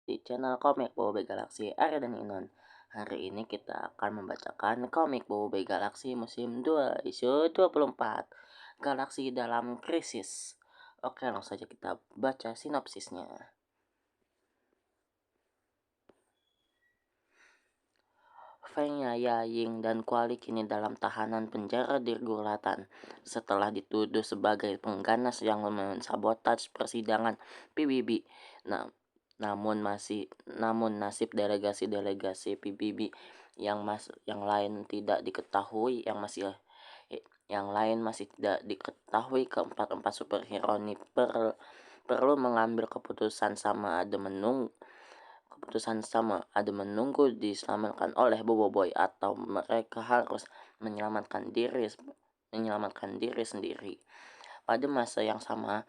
di channel Komik Boboiboy Galaksi Arya dan Inon. Hari ini kita akan membacakan komik Boboiboy Galaksi musim 2 isu 24, Galaksi dalam Krisis. Oke, langsung saja kita baca sinopsisnya. Feng Yaying dan Kuali kini dalam tahanan penjara di Gulatan setelah dituduh sebagai pengganas yang mensabotase persidangan PBB. Nah, namun nasib delegasi PBB yang lain tidak diketahui yang lain masih tidak diketahui. Keempat superhero ini perlu mengambil keputusan sama ada menunggu diselamatkan oleh Boboiboy atau mereka harus menyelamatkan diri sendiri. Pada masa yang sama,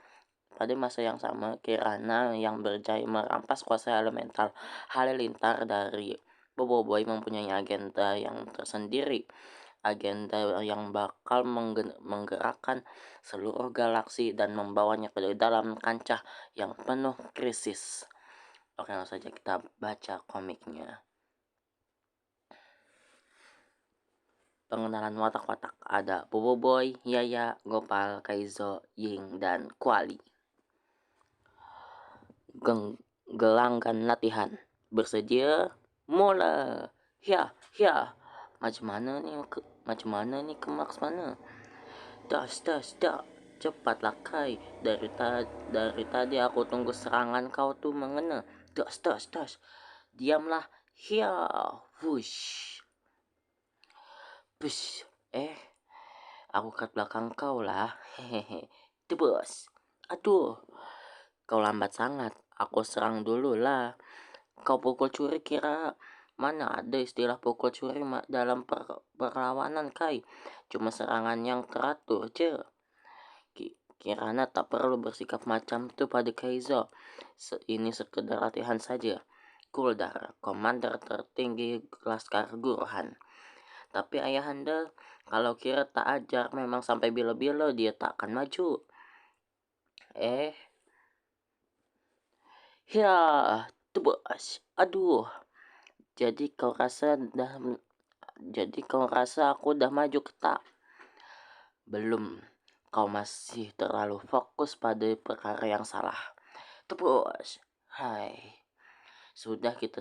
Kirana yang berjaya merampas kuasa elemental halilintar dari Boboiboy mempunyai agenda yang tersendiri. Agenda yang bakal menggerakkan seluruh galaksi dan membawanya ke dalam kancah yang penuh krisis. Oke, langsung saja kita baca komiknya. Pengenalan watak-watak ada Boboiboy, Yaya, Gopal, Kaizo, Ying, dan Kuali. Gelanggang latihan. Bersedia? Mula. Ya. Macam mana ni ke Max mana? Das. Cepatlah Kai. Dari tadi aku tunggu serangan kau tuh mengena. Das. Diamlah. Ya. Wush. Push. Aku kat belakang kau lah. Hehehe. Tebus. Aduh. Kau lambat sangat. Aku serang dulu lah. Kau pukul curi kira mana ada istilah pukul curi dalam perlawanan Kai. Cuma serangan yang teratur je. Kirana tak perlu bersikap macam tu pada Kaizo. Ini sekedar latihan saja. Kuldar, komander tertinggi Laskar Guruhan. Tapi ayahanda, kalau kira tak ajar memang sampai bila-bila dia tak akan maju. Ya, tebas. Aduh. Jadi kau rasa aku dah maju ke tak? Belum. Kau masih terlalu fokus pada perkara yang salah. Tebas. Hai. Sudah kita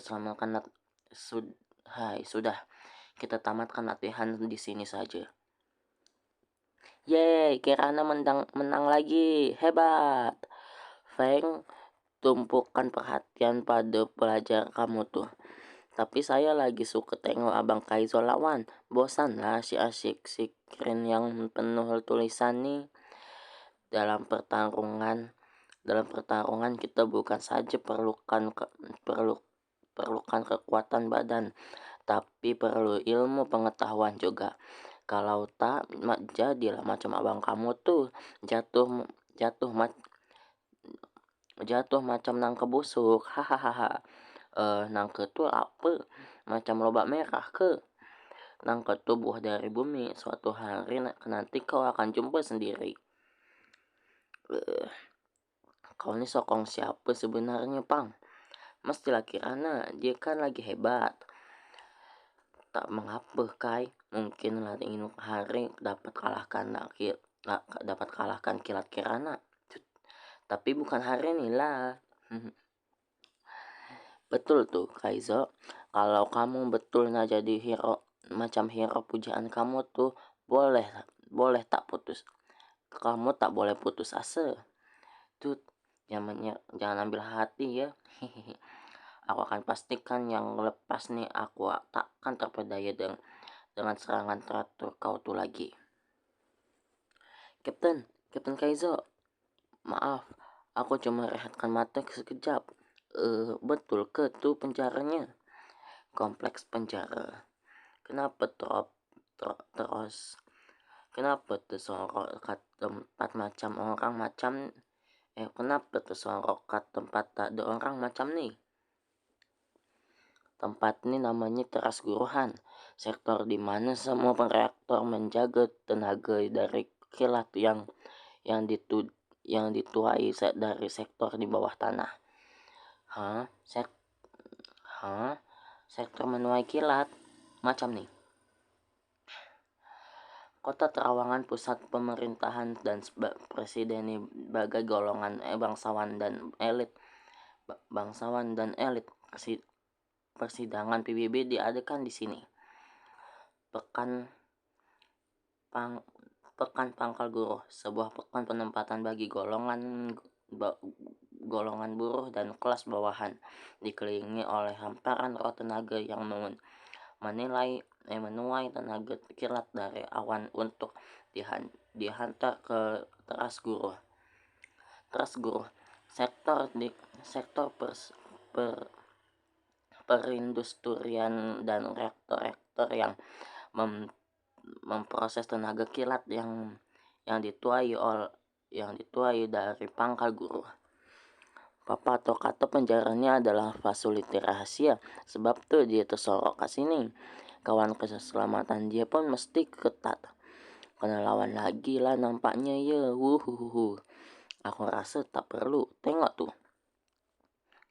tamatkan latihan di sini saja. Yeay, Kirana menang lagi. Hebat. Feng, tumpukan perhatian pada pelajar kamu tuh. Tapi saya lagi suka tengok Abang Kaizo lawan. Bosan lah si asyik si keren yang penuh tulisan nih. Dalam pertarungan kita bukan saja perlukan kekuatan badan, tapi perlu ilmu pengetahuan juga. Kalau tak, jadilah macam abang kamu tuh, jatuh macam nangka busuk. Hahaha. Nangka tuh apa? Macam lobak merah ke? Nangka tuh buah dari bumi. Suatu hari nanti kau akan jumpa sendiri. Kau ni sokong siapa sebenarnya, Pang? Mestilah Kirana, dia kan lagi hebat. Tak mengapa, Kai. Mungkin nanti hari dapat kalahkan kilat Kirana. Tapi bukan hari ini lah. Betul tuh, Kaizo. Kalau kamu betul nggak jadi hero macam hero pujaan kamu tuh, boleh tak putus. Kamu tak boleh putus asa. Tuh, jangan ambil hati ya. Aku akan pastikan yang lepas nih aku takkan terpedaya dengan serangan teratur kau tuh lagi. Kapten Kaizo. Maaf, aku cuma rehatkan mata sekejap. Betul ke tuh penjaranya? Kompleks penjara. Kenapa terus? Kenapa tersorot ke tempat macam orang macam? Kenapa tersorot ke tempat tak ada orang macam nih? Tempat ini namanya teras guruhan, sektor di mana semua reaktor menjaga tenaga dari kilat yang dituai dari sektor di bawah tanah. Hah? Sektor menuai kilat? Macam nih. Kota Terawangan pusat pemerintahan dan presiden bagai golongan bangsawan dan elit. Persidangan PBB diadakan di sini. Pekan Pangkal Buruh, sebuah pekan penempatan bagi golongan buruh dan kelas bawahan, dikelilingi oleh hamparan roh tenaga yang menuai tenaga kilat dari awan untuk dihantar ke teras guru. Sektor perindustrian dan reaktor yang memproses tenaga kilat yang dituai dari pangkal guru. Papa atau kata penjaranya adalah fasiliti rahasia, sebab tuh dia tersorok ke sini. Kawan keselamatan dia pun mesti ketat. Kena lawan lagi lah nampaknya ya. Aku rasa tak perlu. Tengok tuh.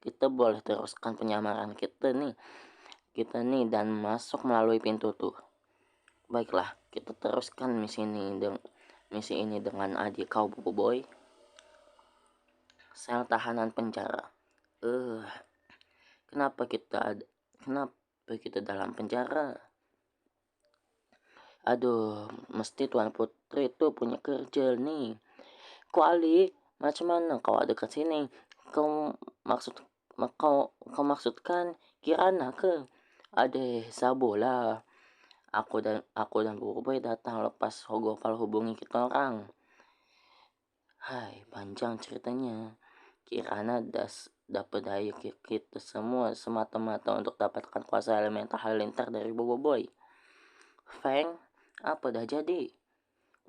Kita boleh teruskan penyamaran kita nih dan masuk melalui pintu tuh. Baiklah, kita teruskan misi ini dengan adik kau, Bobo Boy. Sel tahanan penjara. Kenapa kita dalam penjara? Aduh, mesti Tuan Putri tuh punya kerja nih. Kuali, macam mana kau ada ke sini? Kau maksudkan Kirana ke? Adeh, sabolah. Aku dan Bobo Boy datang lepas Gopal hubungi kita orang. Hai, panjang ceritanya. Kirana dapat daya kita semua semata-mata untuk dapatkan kuasa elemental halilintar dari Bobo Boy. Feng, apa dah jadi?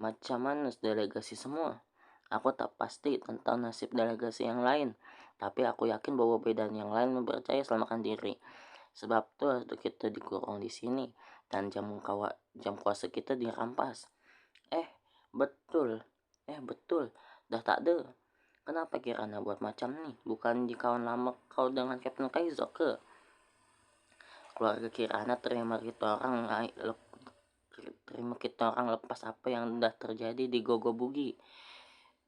Macam mana delegasi semua? Aku tak pasti tentang nasib delegasi yang lain, tapi aku yakin Bobo Boy dan yang lain mempercayai selamatkan diri. Sebab tuh kita dikurung di sini dan jam kuasa kita dirampas. Betul. Dah tak ada. Kenapa Kirana buat macam nih? Bukan di kawan lama kau dengan Captain Kaizo ke? Keluarga Kirana terima kita orang lepas apa yang dah terjadi di Gogo Bugi.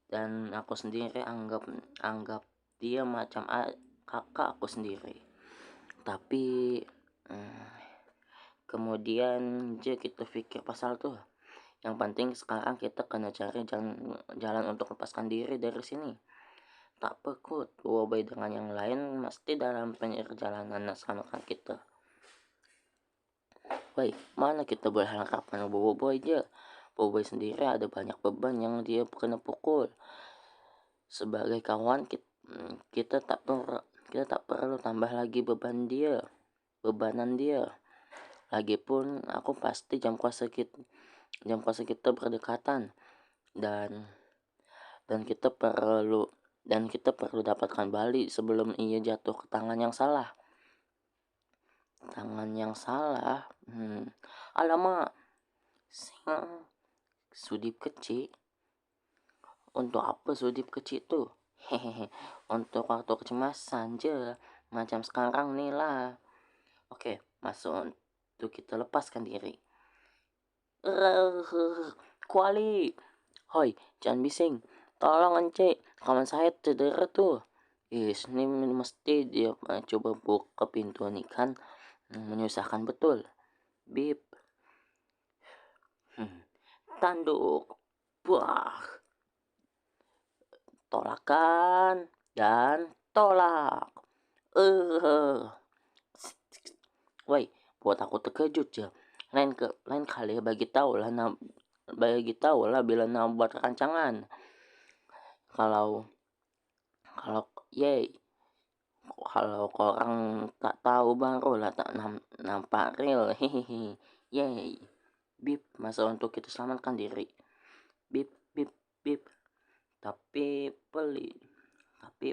Dan aku sendiri anggap dia macam kakak aku sendiri. Tapi kemudian kita pikir pasal tuh. Yang penting sekarang kita kena cari jalan untuk lepaskan diri dari sini. Tak pekut, Bobo Boy dengan yang lain mesti dalam perjalanan selamatkan kita. Baik, mana kita boleh harapkan Bobo Boy aja. Bobo Boy sendiri ada banyak beban yang dia kena pukul. Sebagai kawan kita tak perlu tambah lagi bebanan dia. Lagipun aku pasti jam kuasa kita berdekatan dan kita perlu dapatkan balik sebelum ia jatuh ke tangan yang salah. Alamak, sudip kecil. Untuk apa sudip kecil tuh? Untuk waktu kecemasan je, macam sekarang nih lah. Oke, masuk untuk kita lepaskan diri. Kuali, hoi, jangan bising. Tolong encik, kawan saya cedera tuh. Ini mesti dia coba buka pintu nih kan. Menyusahkan betul. Bip. Tanduk. Buah. Tolakan dan tolak. Woi, buat aku terkejut ya. Lain kali bagi tahu lah bila nak buat rancangan. Kalau korang tak tahu baru lah tak nampak real. Yay. Bip, masa untuk kita selamatkan diri. Bip bip bip. Tapi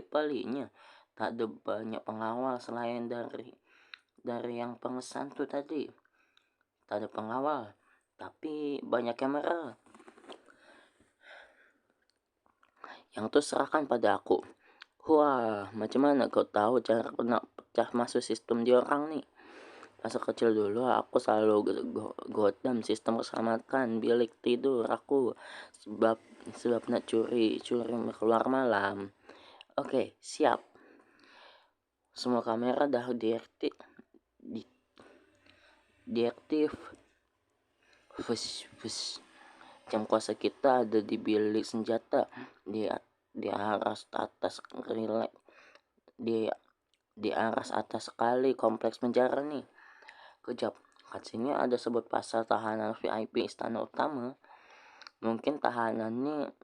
peliknya tak ada banyak pengawal selain dari yang pengesan tuh tadi. Tak ada pengawal, tapi banyak kamera. Yang tuh serahkan pada aku. Wah, macam mana kau tahu cara pecah masuk sistem diorang nih. Masa kecil dulu aku selalu godam sistem keselamatan bilik tidur aku, sebab nak curi keluar malam. Oke, siap. Semua kamera dah diaktif. Jam kuasa kita ada di bilik senjata, di aras atas rileks, di aras atas sekali kompleks penjara nih. Kejap, kat sini ada sebut pasal tahanan VIP istana utama. Mungkin tahanannya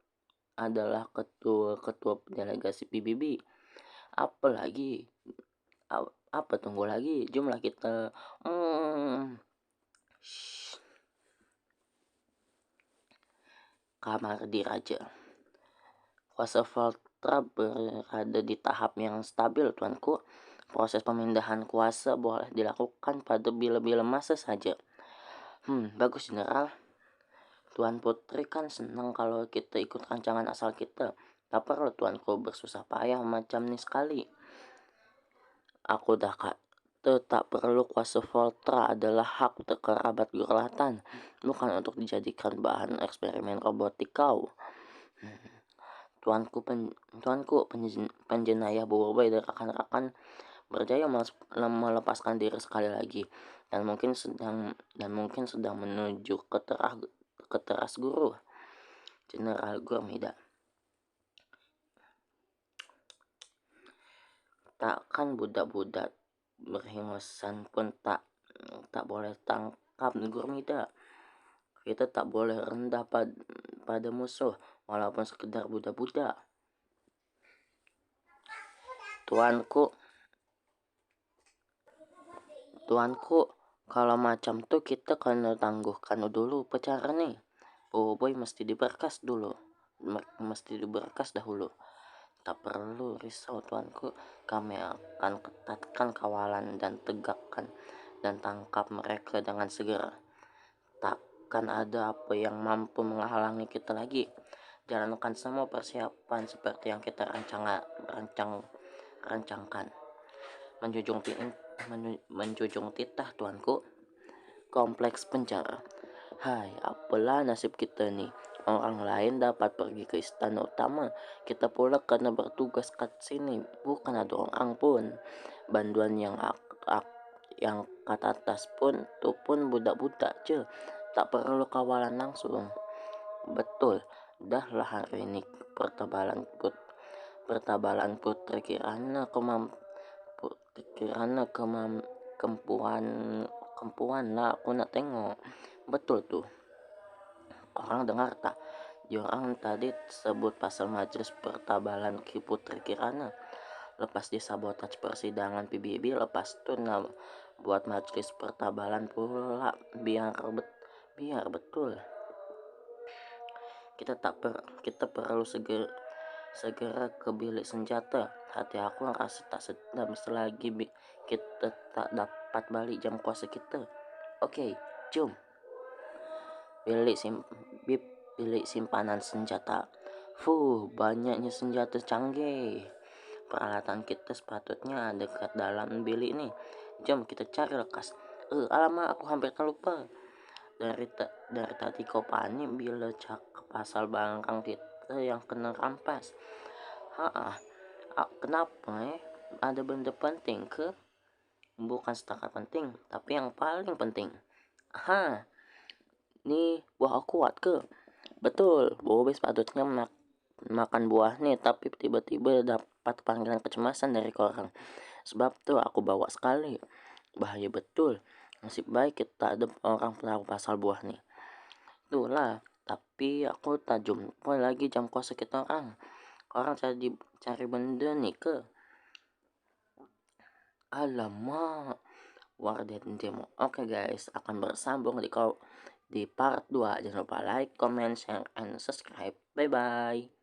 adalah ketua delegasi PBB. Apa tunggu lagi? Jumlah kita. Kamar diraja. Kuasa Voltra berada di tahap yang stabil, tuanku. Proses pemindahan kuasa boleh dilakukan pada bila-bila masa saja. Bagus, General. Tuan Putri kan senang kalau kita ikut rancangan asal kita. Tak perlu tuanku bersusah payah macam ni sekali. Aku dah tak perlu. Kuasa Voltra adalah hak kerabat Gurlatan, bukan untuk dijadikan bahan eksperimen robotik kau. Tuanku penjenayah Bobai dan rekan-rekan berjaya melepaskan diri sekali lagi, dan mungkin sedang menuju ke teras guru Jenderal Gormida. Takkan budak-budak berhingosan pun tak boleh tangkap Gormida. Kita tak boleh rendah pada musuh, walaupun sekedar budak-budak. Tuanku, kalau macam tuh kita kena tangguhkan dulu upacara nih. Boy mesti diberkas dahulu. Tak perlu risau, tuanku. Kami akan ketatkan kawalan dan tangkap mereka dengan segera. Takkan ada apa yang mampu menghalangi kita lagi. Jalankan semua persiapan seperti yang kita rancangkan. Menjunjung titah, tuanku. Kompleks penjara. Hai, apalah nasib kita nih. Orang lain dapat pergi ke istana utama, kita pula kena bertugas kat sini. Bukan ada orang pun. Banduan yang kat atas pun budak-budak je. Tak perlu kawalan langsung. Betul. Dah lah hari ini pertabalan Putri Kirana kempuan lah aku nak tengok. Betul tuh. Orang dengar tak? Diorang tadi sebut pasal majelis pertabalan Putri Kirana. Lepas disabotaj persidangan PBB, lepas tu buat majelis pertabalan pula. Biar betul. Kita perlu segera ke bilik senjata. Hati aku rasa tak sedap selagi kita tak dapat balik jam kuasa kita. Oke, jom. Bilik simpanan senjata. Banyaknya senjata canggih. Peralatan kita sepatutnya ada dekat dalam bilik nih. Jom kita cari lekas. Alamak, aku hampir terlupa. Dari tadi kau panik bila cakap pasal barang kita yang kena rampas. Kenapa Ada benda penting ke? Bukan setakat penting, tapi yang paling penting. Nih buah kuat ke? Betul, Bobe sepatutnya makan buah nih, tapi tiba-tiba dapat panggilan kecemasan dari korang. Sebab tuh aku bawa sekali. Bahaya betul. Nasib baik kita ada orang tahu pasal buah nih. Itulah, tapi aku tak jumpa lagi jam kuasa kita orang. Orang cari benda nih ke? Alamak, Warden Demo. Oke guys, akan bersambung di part 2. Jangan lupa like, comment, share, and subscribe. Bye bye.